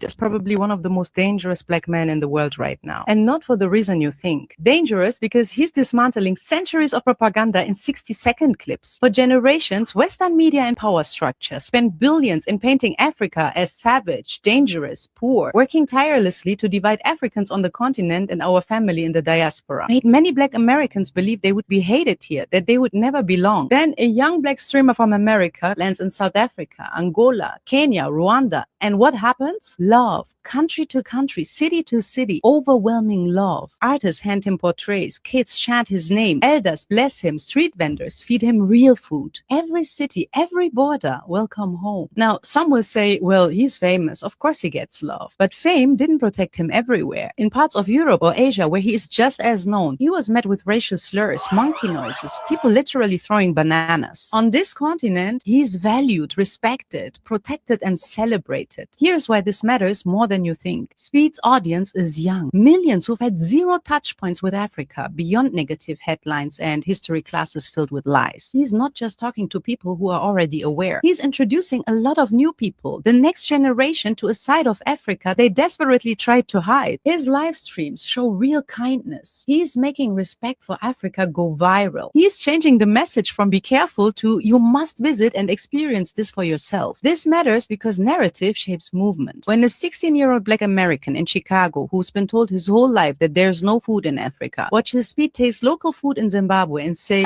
is probably one of the most dangerous black men in the world right now. And not for the reason you think. Dangerous because he's dismantling centuries of propaganda in 60-second clips. For generations, Western media and power structures spent billions in painting Africa as savage, dangerous, poor, working tirelessly to divide Africans on the continent and our family in the diaspora. Made many black Americans believe they would be hated here, that they would never belong. Then a young black streamer from America lands in South Africa, Angola, Kenya, Rwanda, and what happens? Love. Country to country, city to city, overwhelming love. Artists hand him portraits, kids chant his name, elders bless him, street vendors feed him real food. Every city, every border, welcome home. Now, some will say, well, he's famous, of course he gets love. But fame didn't protect him everywhere. In parts of Europe or Asia where he is just as known, he was met with racial slurs, monkey noises, people literally throwing bananas. On this continent, he's valued, respected, protected, and celebrated. Here's why this matters more than you think. Speed's audience is young. Millions who've had zero touch points with Africa beyond negative headlines and history classes filled with lies. He's not just talking to people who are already aware. He's introducing a lot of new people, the next generation, to a side of Africa they desperately tried to hide. His live streams show real kindness. He's making respect for Africa go viral. He's changing the message from be careful to you must visit and experience this for yourself. This matters because narrative shapes movement. When a 16-year-old black American in Chicago, who's been told his whole life that there's no food in Africa, watches Speed taste local food in Zimbabwe and say,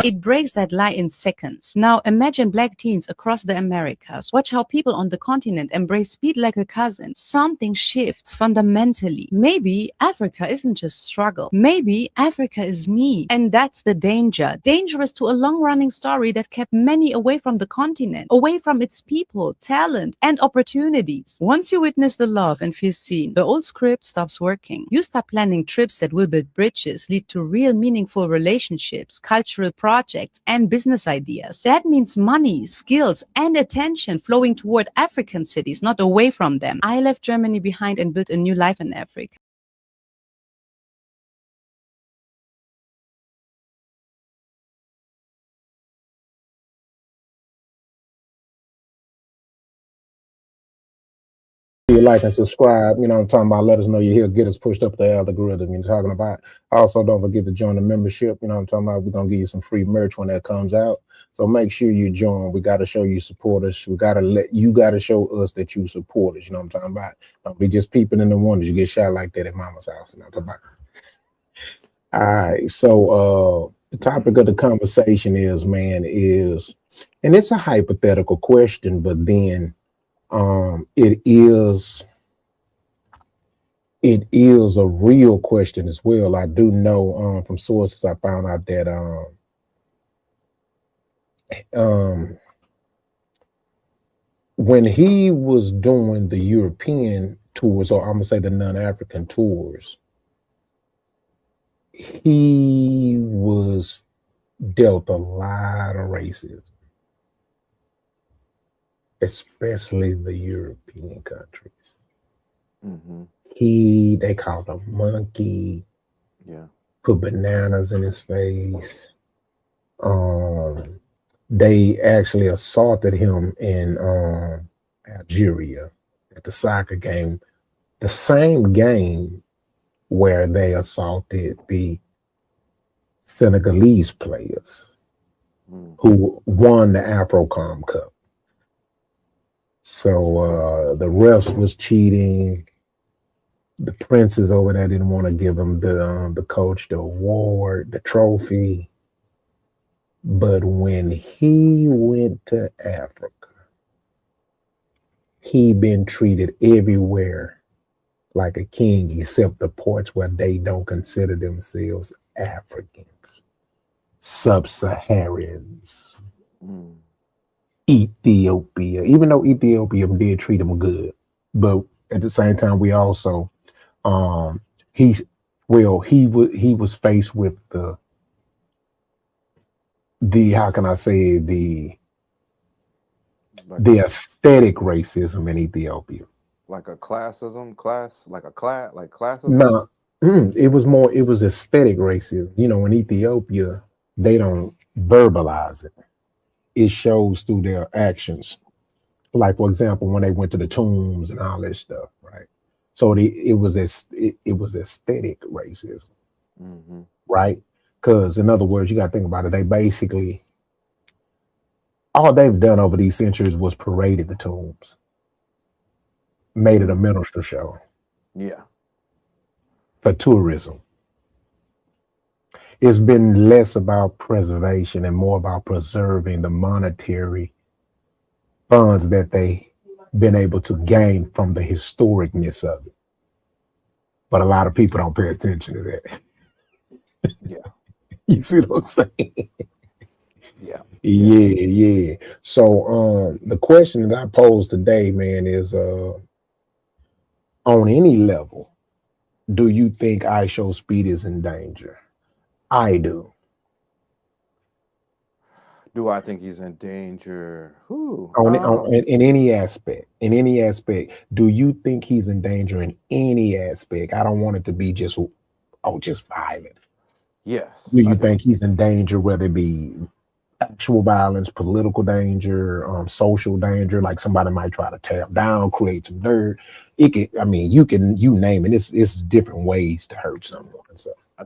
it breaks that lie in seconds. Now imagine black teens across the Americas. Watch how people on the continent embrace Speed like a cousin. Something shifts fundamentally. Maybe Africa isn't just struggle. Maybe Africa is me. And that's the danger. Dangerous to a long-running story that kept many away from the continent, away from its people, talent, and opportunities. Once you witness the love and feel seen, the old script stops working. You start planning trips that will build bridges, lead to real meaningful relationships, cultural projects, and business ideas. That means money, skills, and attention flowing toward African cities, not away from them. I left Germany behind and built a new life in Africa. Like and subscribe, you know what I'm talking about. Let us know you're here, get us pushed up the algorithm you're talking about. Also, don't forget to join the membership, you know what I'm talking about. We're gonna give you some free merch when that comes out, so make sure you join. We got to show you support us. We got to show us that you support us, you know what I'm talking about. Don't be just peeping in the windows. You get shot like that at mama's house, you know what I'm talking about. All right, so the topic of the conversation is, and it's a hypothetical question, but then it is a real question as well. I do know from sources I found out that when he was doing the European tours, or I'm gonna say the non-African tours, he was dealt a lot of racism, especially the European countries. Mm-hmm. They called him monkey. Yeah. Put bananas in his face. They actually assaulted him in Algeria at the soccer game, the same game where they assaulted the Senegalese players who won the AfroCom Cup. So the refs was cheating. The princes over there didn't want to give him the coach the award, the trophy. But when he went to Africa, he been treated everywhere like a king, except the parts where they don't consider themselves Africans, sub-Saharans, Ethiopia. Even though Ethiopia did treat him good, but at the same time, we also he was faced with the how can I say the aesthetic racism in Ethiopia. Like a classism, classism? No, it was aesthetic racism. You know, in Ethiopia, they don't verbalize it. It shows through their actions. like for example, when they went to the tombs and all that stuff, right? So it was aesthetic racism, Mm-hmm. right? Because in other words, you got to think about it. They basically all they've done over these centuries was paraded the tombs, made it a minstrel show Yeah. for tourism. It's been less about preservation and more about preserving the monetary funds that they been able to gain from the historicness of it. But a lot of people don't pay attention to that. Yeah. You see what I'm saying? Yeah. Yeah. So the question that I posed today, man, is on any level, do you think IShowSpeed is in danger? I do. Do I think he's in danger? In any aspect, do you think he's in danger in any aspect? I don't want it to be just violent. Yes. Do you think he's in danger, whether it be actual violence, political danger, social danger, like somebody might try to tear him down, create some dirt? It can, I mean, you name it. It's different ways to hurt someone. So I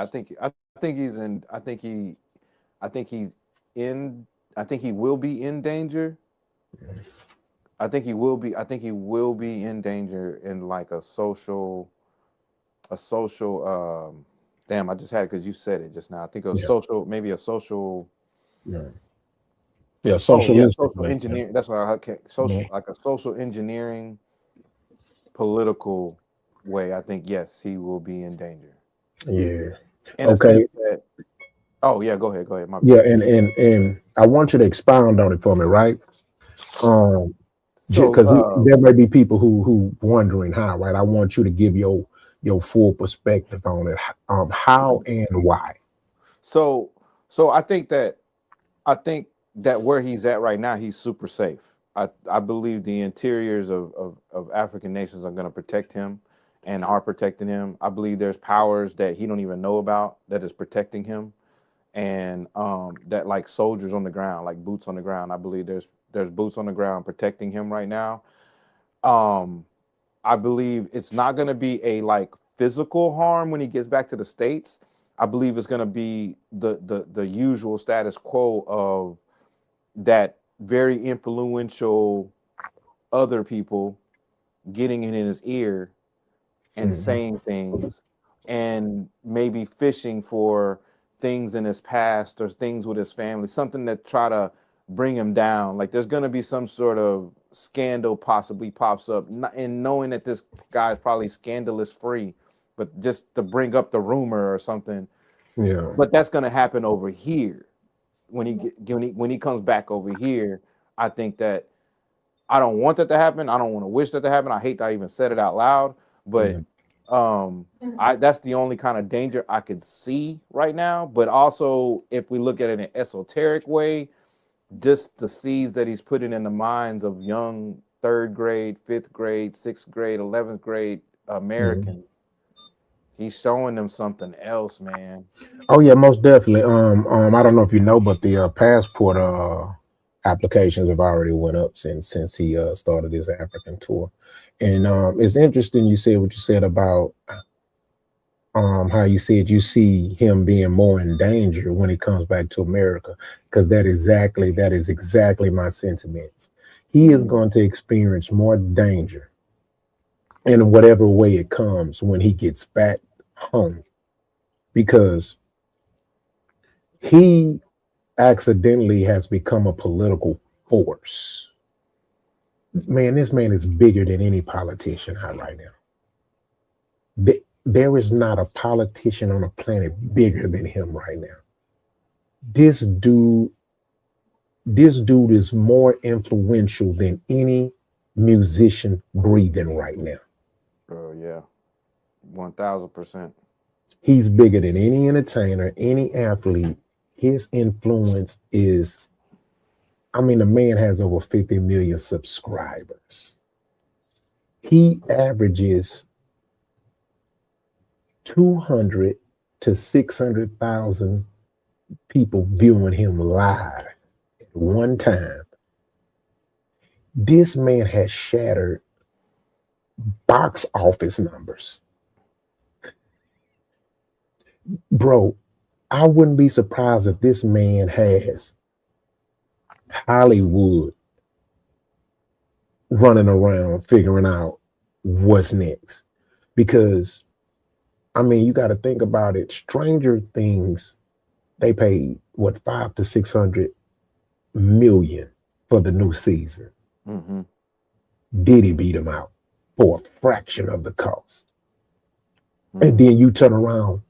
think he's in. I think he's in. I think he will be in danger. I think he will be. I think he will be in danger in like a social. Damn, I just had it because you said it just now. I think a social, maybe a social. Socialistic. Social engineering. That's what like a social engineering, political way. I think yes, he will be in danger. Yeah. In a sense that, go ahead. My bad. Yeah, and I want you to expound on it for me, right? Because there may be people who wondering how, right? I want you to give your full perspective on it. How and why. So I think that where he's at right now, he's super safe. I believe the interiors of African nations are going to protect him and are protecting him. I believe there's powers that he don't even know about that is protecting him, and that like soldiers on the ground, like boots on the ground. I believe there's boots on the ground protecting him right now. I believe it's not going to be a like physical harm when he gets back to the States. I believe it's going to be the usual status quo of that very influential other people getting in his ear and saying things and maybe fishing for things in his past or things with his family, something that try to bring him down. Like there's going to be some sort of scandal possibly pops up, and knowing that this guy is probably scandalous free, but just to bring up the rumor or something. Yeah. But that's going to happen over here when he comes back over here. I think that I don't want that to happen. I don't want to wish that to happen. I hate that I even said it out loud, but that's the only kind of danger I could see right now. But also, if we look at it in an esoteric way, just the seeds that he's putting in the minds of young 3rd grade, 5th grade, 6th grade, 11th grade Americans, he's showing them something else, man. Oh yeah, most definitely. I don't know if you know, but the passport applications have already went up since he started his African tour. And it's interesting you said what you said about how you said you see him being more in danger when he comes back to America, because that is exactly my sentiments. He is going to experience more danger in whatever way it comes when he gets back home, because he accidentally has become a political force. Man, this man is bigger than any politician out right now. There is not a politician on the planet bigger than him right now. This dude is more influential than any musician breathing right now. Oh yeah, 1000%. He's bigger than any entertainer, any athlete. His influence is, I mean, the man has over 50 million subscribers. He averages 200 to 600,000 people viewing him live at one time. This man has shattered box office numbers. Bro, I wouldn't be surprised if this man has Hollywood running around figuring out what's next. Because, I mean, you got to think about it. Stranger Things, they paid, what, 500 to 600 million for the new season. Mm-hmm. Diddy beat him out for a fraction of the cost. Mm-hmm. And then you turn around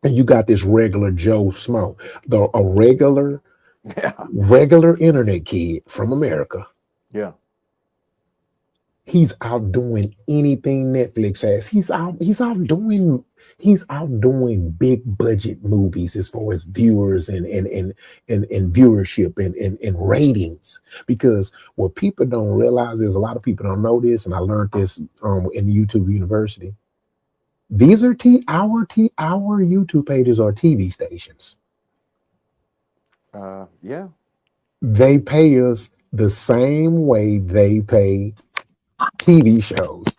and you got this regular Joe Smo, a regular internet kid from America. Yeah. He's outdoing anything Netflix has. He's outdoing big budget movies as far as viewers and viewership and ratings. Because what people don't realize is, a lot of people don't know this, and I learned this in YouTube University. These are our YouTube pages are TV stations. Yeah. They pay us the same way they pay TV shows.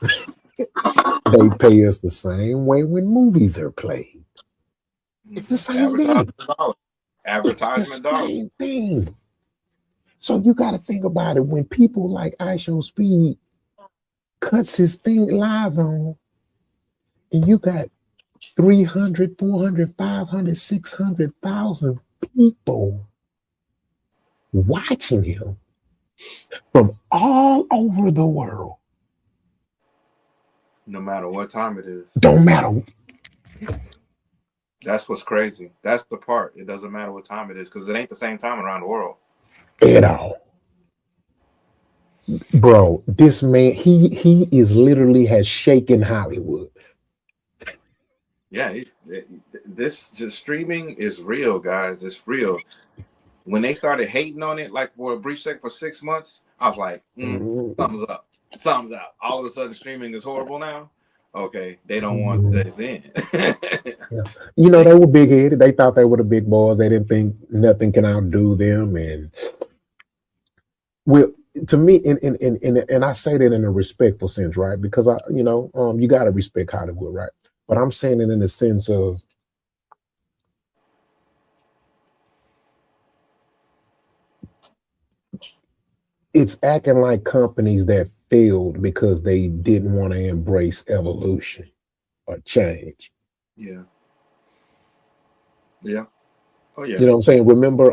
They pay us the same way when movies are played. It's the same thing. Advertisement It's the same thing. So you got to think about it. When people like IShowSpeed cuts his thing live on, and you got 300, 400, 500, 600,000 people watching him from all over the world. No matter what time it is. Don't matter. That's what's crazy. That's the part. It doesn't matter what time it is, because it ain't the same time around the world. At all. Bro, this man, he is literally has shaken Hollywood. Yeah, this just streaming is real, guys. It's real. When they started hating on it, like for a brief second, for 6 months, I was like, thumbs up, thumbs up. All of a sudden, streaming is horrible now. Okay, they don't want this in. Yeah. You know, they were big headed. They thought they were the big boys. They didn't think nothing can outdo them. And well, to me, and I say that in a respectful sense, right? Because you got to respect Hollywood, right? But I'm saying it in the sense of, it's acting like companies that failed because they didn't want to embrace evolution or change. Yeah. Yeah. Oh yeah. You know what I'm saying? Remember,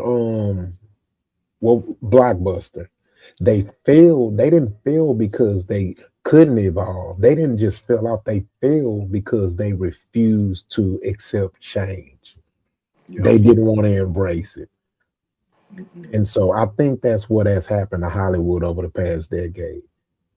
Blockbuster. They failed. They didn't fail because they couldn't evolve. They didn't just fail out. They failed because they refused to accept change. Yep. They didn't want to embrace it. And so I think that's what has happened to Hollywood over the past decade.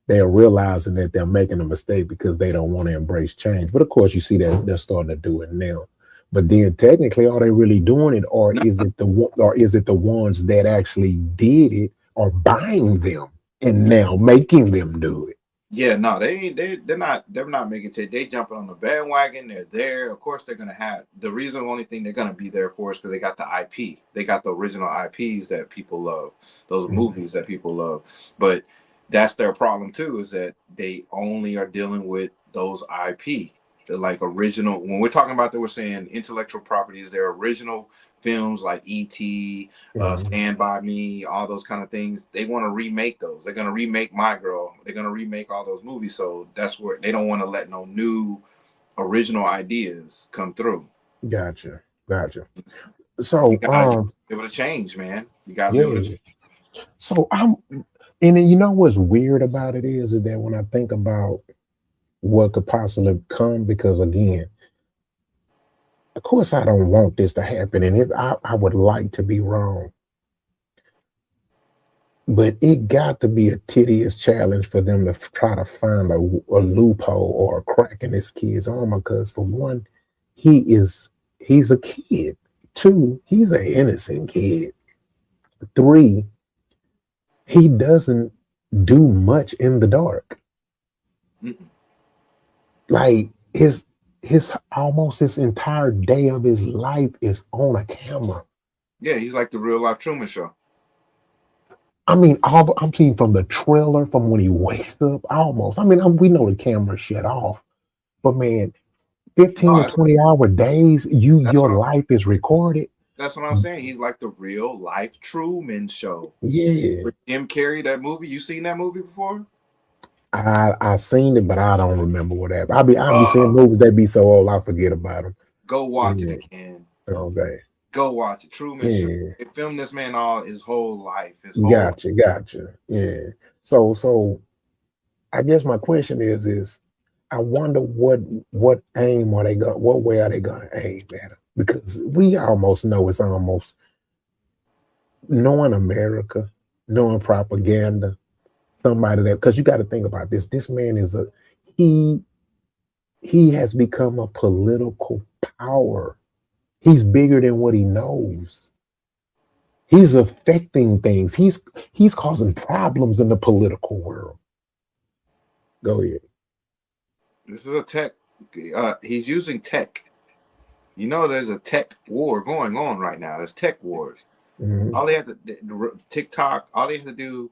They're realizing that they're making a mistake because they don't want to embrace change. But of course, you see that they're starting to do it now. But then technically, are they really doing it, or is it the ones that actually did it are buying them and now making them do it? Yeah, no, they're not making it. They jumping on the bandwagon. They're there. Of course, they're gonna have the reason. The only thing they're gonna be there for is because they got the IP. They got the original IPs that people love. Those movies that people love. But that's their problem too. Is that they only are dealing with those IP. Like original. When we're talking about that, we're saying intellectual properties. They're original films like E.T., Stand By Me, all those kind of things. They want to remake those. They're going to remake My Girl. They're going to remake all those movies. So that's where they don't want to let no new original ideas come through. Gotcha. So it would change, man. You got to be able to. So and then you know what's weird about it is that when I think about what could possibly come, because again, of course I don't want this to happen, and I would like to be wrong, but it got to be a tedious challenge for them to try to find a loophole or a crack in this kid's armor. Because for one, he's a kid. 2, he's an innocent kid. 3, he doesn't do much in the dark. Like his almost his entire day of his life is on a camera. Yeah, he's like the real life Truman Show. I mean, I'm seeing from the trailer, from when he wakes up, almost. I mean, we know the camera shut off, but man, 15 to No, 20-hour days, that's your what life is recorded. that's what I'm saying. He's like the real life Truman Show. Yeah, With Jim Carrey, that movie. You seen that movie before? I seen it, but I don't remember what happened. I'll be seeing Uh, movies that be so old I forget about them. Go watch it Yeah. again. Okay. Go watch it. Truman Show. Yeah. They filmed this man all his whole life. His whole Gotcha. Yeah. So I guess my question is I wonder what aim are they going, what way are they gonna aim at him? Because we almost know it's almost knowing America, knowing propaganda, somebody that, because you got to think about this. This man is he has become a political power. He's bigger than what he knows. He's affecting things. He's causing problems in the political world. Go ahead. This is a tech. He's using tech. You know, there's a tech war going on right now. There's tech wars. Mhm. All they have to TikTok. All they have to do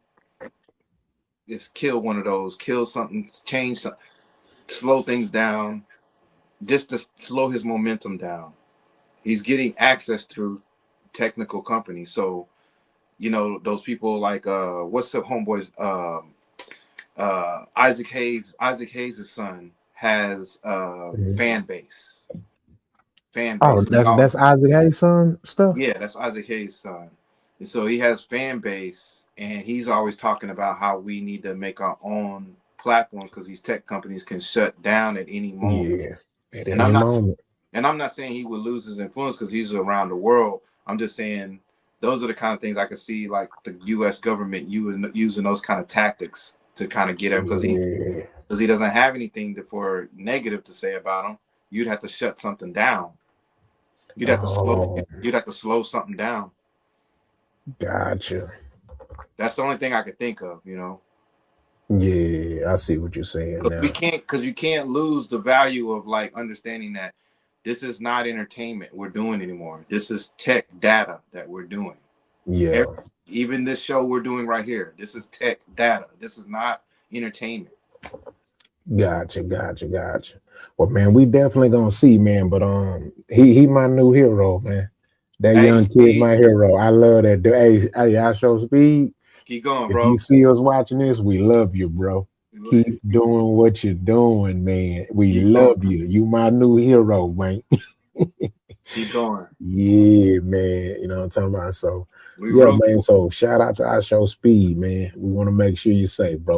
is kill one of those, kill something, change something, slow things down, just to slow his momentum down. He's getting access through technical companies. So, you know, those people like what's the homeboys? Isaac Hayes' son has Mhm. fan base. Oh, So that's Isaac Hayes' son stuff. yeah, that's Isaac Hayes' son. And so he has fan base, and he's always talking about how we need to make our own platforms because these tech companies can shut down at any moment. Yeah, at And any moment. I'm not saying he would lose his influence because he's around the world. I'm just saying those are the kind of things I could see like the U.S. government using those kind of tactics to kind of get him because he doesn't have anything for negative to say about him. You'd have to shut something down. You'd have to slow something down. Gotcha. That's the only thing I could think of, you know. Yeah, I see what you're saying now. Because you can't lose the value of like understanding that this is not entertainment we're doing anymore. This is tech data that we're doing. Yeah. Even this show we're doing right here, this is tech data. This is not entertainment. Gotcha. Well, man, we definitely gonna see, man. But he my new hero, man. That young kid, my hero. I love that. Hey, IShowSpeed. Keep going, If bro. you see us watching this, we love you, bro. Keep doing what you're doing, man. We love you. You my new hero, man. Keep going. Yeah, man. You know what I'm talking about? So, man. So shout out to IShowSpeed, man. We want to make sure you're safe, bro.